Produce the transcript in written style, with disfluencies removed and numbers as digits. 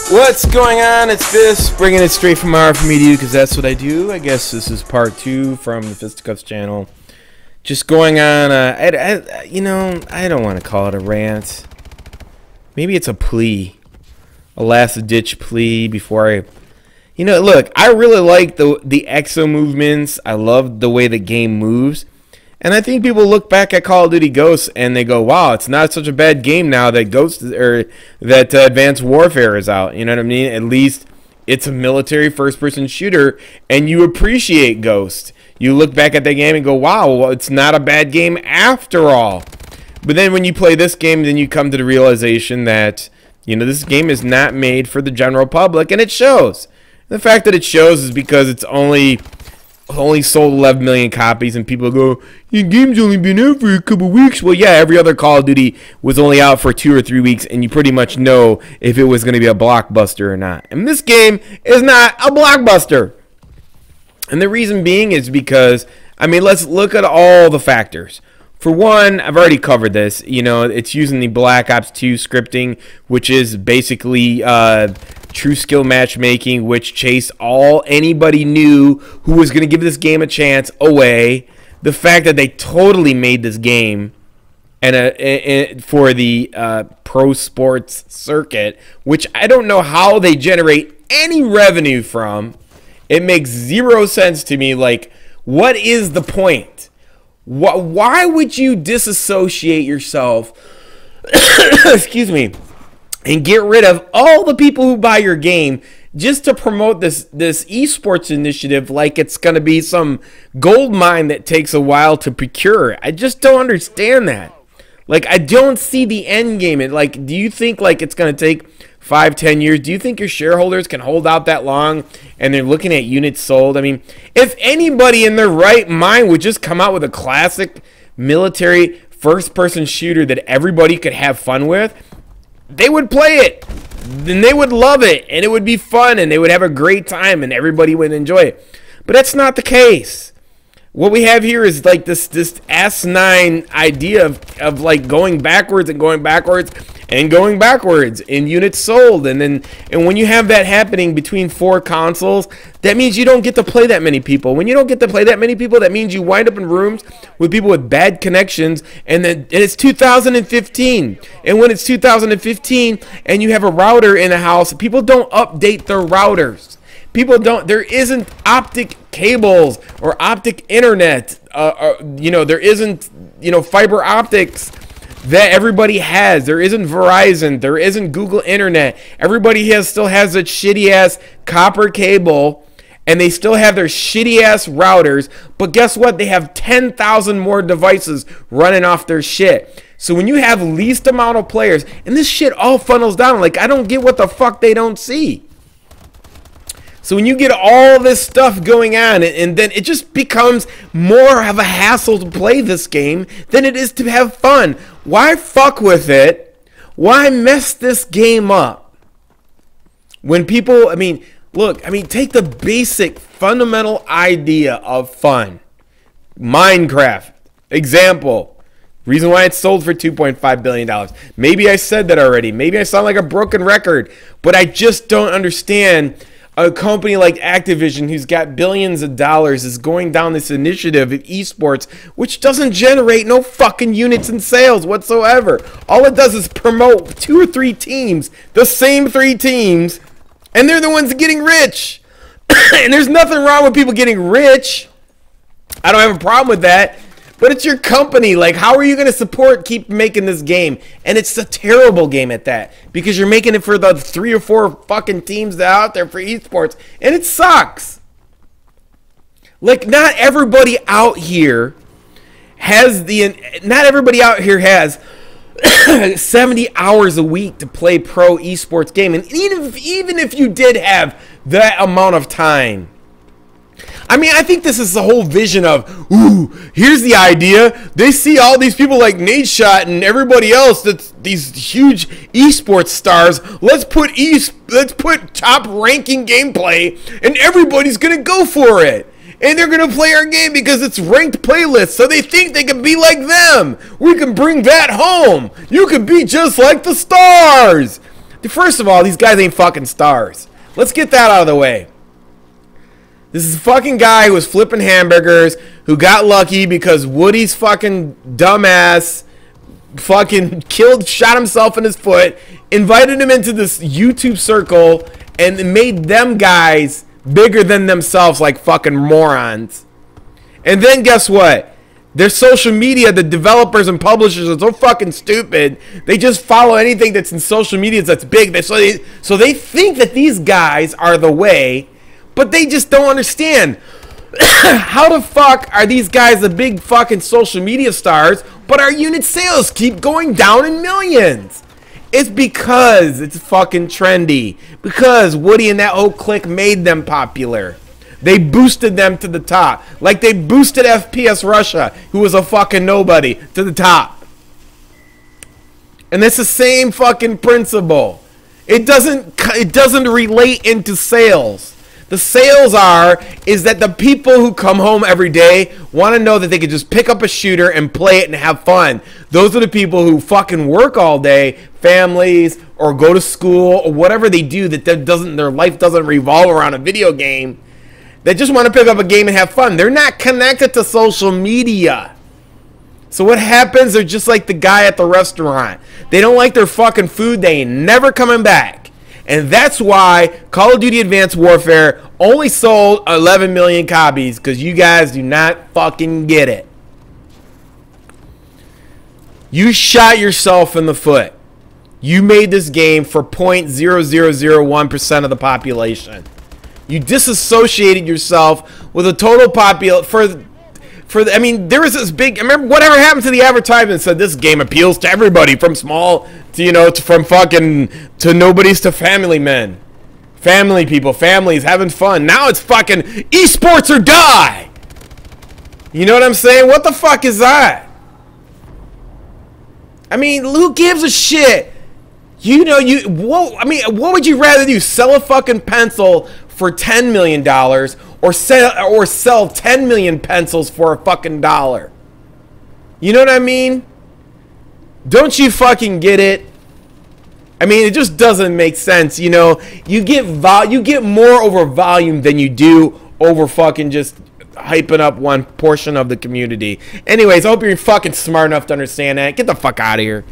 What's going on? It's Fist, bringing it straight from our for me to you, because that's what I do. I guess this is part 2 from the Fisticuffs channel. Just going on, I don't want to call it a rant. Maybe it's a plea. A last-ditch plea before I... look, I really like the exo movements. I love the way the game moves. And I think people look back at Call of Duty Ghosts and they go, wow, it's not such a bad game now that Advanced Warfare is out. You know what I mean? At least it's a military first-person shooter, and you appreciate Ghost. You look back at that game and go, wow, well, it's not a bad game after all. But then when you play this game, then you come to the realization that, this game is not made for the general public, and it shows. The fact that it shows is because it's only sold 11 million copies, and people go, your game's only been out for a couple weeks. Well, yeah, every other Call of Duty was only out for 2 or 3 weeks, and you pretty much know if it was going to be a blockbuster or not. And this game is not a blockbuster. And the reason being is because, let's look at all the factors. For one, I've already covered this. It's using the Black Ops 2 scripting, which is basically true skill matchmaking, which chased anybody knew who was going to give this game a chance away. The fact that they totally made this game and for the pro sports circuit, which I don't know how they generate any revenue from. It makes zero sense to me. Like, what is the point? Why would you disassociate yourself, excuse me, and get rid of all the people who buy your game just to promote this esports initiative like it's going to be some gold mine that takes a while to procure? I just don't understand that. Like, I don't see the end game. Do you think, it's going to take 5-10 years? Do you think your shareholders can hold out that long and they're looking at units sold? If anybody in their right mind would just come out with a classic military first-person shooter that everybody could have fun with, they would play it. Then they would love it, and it would be fun, and they would have a great time, and everybody would enjoy it. But that's not the case. What we have here is this asinine idea of going backwards and going backwards and going backwards in units sold, and when you have that happening between 4 consoles, that means you don't get to play that many people. When you don't get to play that many people, that means you wind up in rooms with people with bad connections, and it's 2015. And when it's 2015 and you have a router in a house, people don't update their routers. There isn't optic cables or optic internet. There isn't, fiber optics that everybody has. There isn't Verizon. There isn't Google Internet. Everybody still has that shitty-ass copper cable, and they still have their shitty-ass routers. But guess what? They have 10,000 more devices running off their shit. So when you have least amount of players, and this shit all funnels down, I don't get what the fuck they don't see. So when you get all this stuff going on, and then it just becomes more of a hassle to play this game than it is to have fun. Why fuck with it? Why mess this game up? When people, take the basic fundamental idea of fun. Minecraft, example. Reason why it's sold for $2.5 billion. Maybe I said that already. Maybe I sound like a broken record, but I just don't understand. A company like Activision, who's got billions of dollars, is going down this initiative of esports, which doesn't generate no fucking units in sales whatsoever. All it does is promote 2 or 3 teams, the same 3 teams, and they're the ones getting rich. And there's nothing wrong with people getting rich. I don't have a problem with that. But it's your company. How are you going to keep making this game? And it's a terrible game at that, because you're making it for the 3 or 4 fucking teams that are out there for esports, and it sucks. Not everybody out here has 70 hours a week to play pro esports game. And even if you did have that amount of time, I think this is the whole vision of, ooh, here's the idea. They see all these people like Nadeshot and everybody else, that's these huge esports stars. Let's put top ranking gameplay, and everybody's gonna go for it. And they're gonna play our game because it's ranked playlists, so they think they can be like them. We can bring that home. You can be just like the stars. First of all, these guys ain't fucking stars. Let's get that out of the way. This is a fucking guy who was flipping hamburgers, who got lucky because Woody's fucking dumbass fucking shot himself in his foot, invited him into this YouTube circle, and made them guys bigger than themselves like fucking morons. And then guess what? Their social media, the developers and publishers are so fucking stupid. They just follow anything that's in social media that's big. So they think that these guys are the way, but they just don't understand. How the fuck are these guys the big fucking social media stars, but our unit sales keep going down in millions? It's because it's fucking trendy. Because Woody and that whole clique made them popular. They boosted them to the top. Like they boosted FPS Russia, who was a fucking nobody, to the top. And it's the same fucking principle. It doesn't relate into sales. The sales is that the people who come home every day want to know that they can just pick up a shooter and play it and have fun. Those are the people who fucking work all day, families, or go to school, or whatever they do that their life doesn't revolve around a video game. They just want to pick up a game and have fun. They're not connected to social media. So what happens? They're just like the guy at the restaurant. They don't like their fucking food. They ain't never coming back. And that's why Call of Duty Advanced Warfare only sold 11 million copies, because you guys do not fucking get it. You shot yourself in the foot. You made this game for 0.0001% of the population. You disassociated yourself with a total population I mean, there was this big, remember whatever happened to the advertisement said this game appeals to everybody, from small to, you know, from fucking to nobodies to family men. Family people, families having fun. Now it's fucking esports or die. You know what I'm saying? What the fuck is that? I mean, who gives a shit? You know, I mean, what would you rather do? Sell a fucking pencil for $10 million or sell 10 million pencils for a fucking dollar? You know what I mean? Don't you fucking get it? I mean, it just doesn't make sense, you know? You get more over volume than you do over fucking just hyping up one portion of the community. Anyways, I hope you're fucking smart enough to understand that. Get the fuck out of here.